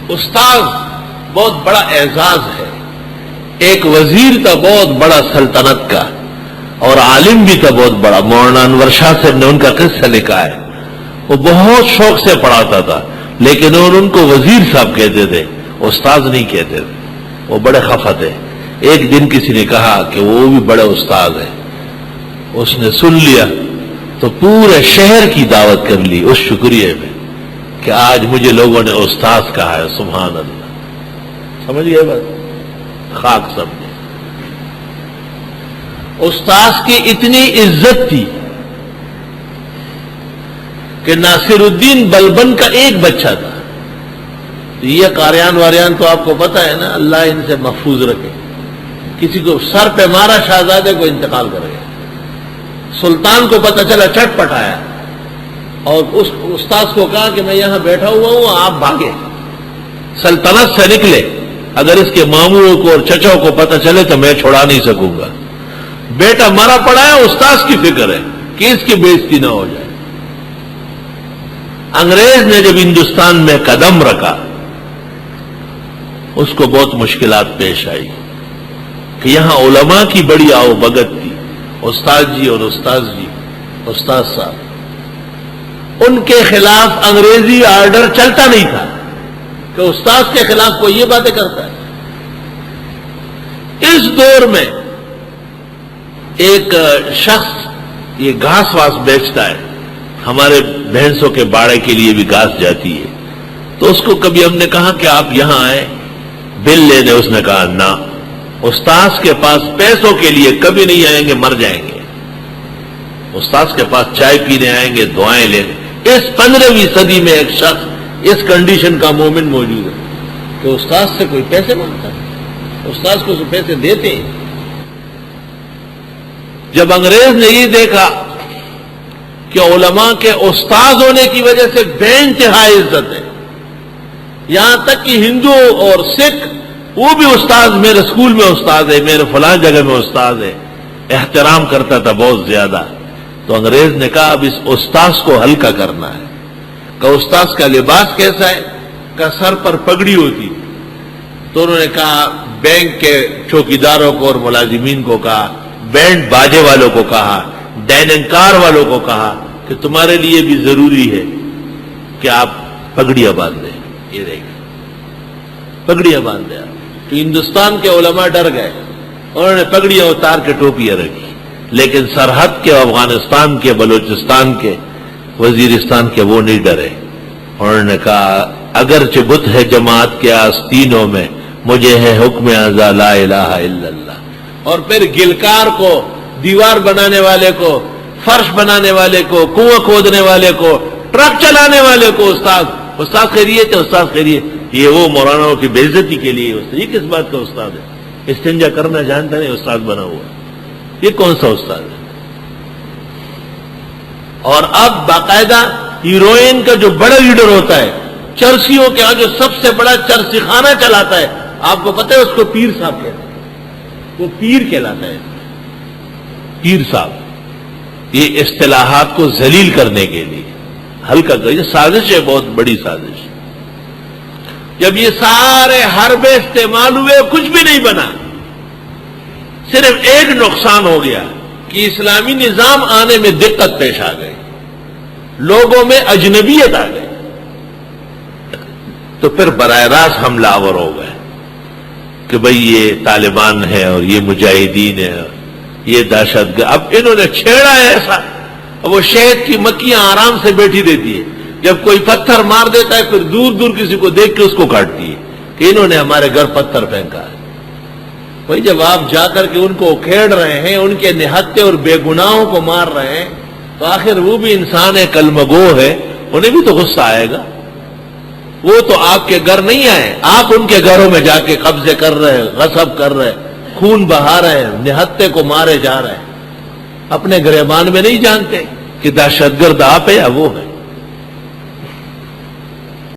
استاد بہت بڑا اعزاز ہے. ایک وزیر تھا بہت بڑا سلطنت کا، اور عالم بھی تھا بہت بڑا. مولانا انور شاہ صاحب نے ان کا قصہ لکھا ہے. وہ بہت شوق سے پڑھاتا تھا، لیکن ان کو وزیر صاحب کہتے تھے، استاد نہیں کہتے تھے. وہ بڑے خفا تھے. ایک دن کسی نے کہا کہ وہ بھی بڑے استاد ہیں. اس نے سن لیا تو پورے شہر کی دعوت کر لی اس شکریہ میں کہ آج مجھے لوگوں نے استاد کہا ہے. سبحان اللہ. سمجھ گئے بات؟ خاک سمجھے. استاد کی اتنی عزت تھی کہ ناصر الدین بلبن کا ایک بچہ تھا. یہ قاریان واریان تو آپ کو پتا ہے نا، اللہ ان سے محفوظ رکھے. کسی کو سر پہ مارا، شہزادے کو انتقال کر گیا. سلطان کو پتا چلا، چٹ پٹ آیا اور اس استاذ کو کہا کہ میں یہاں بیٹھا ہوا ہوں، آپ بھاگے، سلطنت سے نکلے. اگر اس کے ماموں کو اور چچا کو پتا چلے تو میں چھوڑا نہیں سکوں گا. بیٹا مرا پڑا ہے، استاذ کی فکر ہے کہ اس کی بےزتی نہ ہو جائے. انگریز نے جب ہندوستان میں قدم رکھا، اس کو بہت مشکلات پیش آئی کہ یہاں علماء کی بڑی آؤ بگت تھی. استاد جی اور استاد جی، استاد صاحب، ان کے خلاف انگریزی آرڈر چلتا نہیں تھا کہ استاد کے خلاف کوئی یہ باتیں کرتا ہے. اس دور میں ایک شخص یہ گھاس واس بیچتا ہے، ہمارے بھینسوں کے باڑے کے لیے بھی گھاس جاتی ہے. تو اس کو کبھی ہم نے کہا کہ آپ یہاں آئے بل لینے، اس نے کہا نہ، استاذ کے پاس پیسوں کے لیے کبھی نہیں آئیں گے، مر جائیں گے. استاذ کے پاس چائے پینے آئیں گے، دعائیں لینے. اس 15ویں صدی میں ایک شخص اس کنڈیشن کا مومن موجود ہے کہ استاذ سے کوئی پیسے مانگتا ہے، استاذ کو پیسے دیتے ہیں. جب انگریز نے یہ دیکھا کہ علماء کے استاد ہونے کی وجہ سے بے انتہا عزت ہے، یہاں تک کہ ہندو اور سکھ وہ بھی استاد، میرے اسکول میں استاد ہے، میرے فلاں جگہ میں استاد ہے، احترام کرتا تھا بہت زیادہ. تو انگریز نے کہا اب اس استاذ کو ہلکا کرنا ہے. کہ استاذ کا لباس کیسا ہے؟ کہ سر پر پگڑی ہوتی. تو انہوں نے کہا بینک کے چوکیداروں کو اور ملازمین کو کہا، بینڈ باجے والوں کو کہا، ڈائننگ کار والوں کو کہا کہ تمہارے لیے بھی ضروری ہے کہ آپ پگڑیاں باندھیں. یہ دیکھیں پگڑیاں باندھیں. تو ہندوستان کے علماء ڈر گئے، انہوں نے پگڑیاں اتار کے ٹوپیاں رکھی. لیکن سرحد کے افغانستان کے، بلوچستان کے، وزیرستان کے وہ نہیں ڈرے. انہوں نے کہا اگرچہ بت ہے جماعت کے آستینوں میں، مجھے ہے حکم ازا لا الہ الا اللہ. اور پھر گلکار کو، دیوار بنانے والے کو، فرش بنانے والے کو، کنواں کھودنے والے کو، ٹرک چلانے والے کو استاد خیریت ہے، استاد خیریت. یہ وہ مولاناؤں کی بے عزتی کے لیے استاد. یہ کس بات کا استاد ہے؟ استنجا کرنا جانتا نہیں، استاد بنا ہوا. یہ کون سا استاد ہے؟ اور اب باقاعدہ ہیروئن کا جو بڑا لیڈر ہوتا ہے، چرسیوں کے ہاں جو سب سے بڑا چرسی خانہ چلاتا ہے، آپ کو پتہ ہے اس کو پیر صاحب کہتے ہیں. وہ پیر کہلاتا ہے، پیر صاحب. یہ اصطلاحات کو ذلیل کرنے کے لیے ہلکا کر، یہ سازش ہے، بہت بڑی سازش. جب یہ سارے حربے استعمال ہوئے کچھ بھی نہیں بنا. صرف ایک نقصان ہو گیا کہ اسلامی نظام آنے میں دقت پیش آ گئی، لوگوں میں اجنبیت آ گئی. تو پھر براہ راست حملہ آور ہو گئے کہ بھئی یہ طالبان ہے اور یہ مجاہدین ہے، یہ دہشت گرد. اب انہوں نے چھیڑا ہے ایسا. اب وہ شہد کی مکھیاں آرام سے بیٹھی دیتی ہے، جب کوئی پتھر مار دیتا ہے پھر دور دور کسی کو دیکھ کے اس کو کاٹتی ہے کہ انہوں نے ہمارے گھر پتھر پھینکا ہے. بھئی جب آپ جا کر کے ان کو اکھیڑ رہے ہیں، ان کے نہتے اور بے گناہوں کو مار رہے ہیں، تو آخر وہ بھی انسان ہے، کلمہ گو ہے، انہیں بھی تو غصہ آئے گا. وہ تو آپ کے گھر نہیں آئے، آپ ان کے گھروں میں جا کے قبضے کر رہے ہیں، غصب کر رہے ہیں، خون بہا رہے ہیں، نہتے کو مارے جا رہے ہیں. اپنے گریبان میں نہیں جانتے کہ دہشت گرد آپ ہے یا وہ ہے.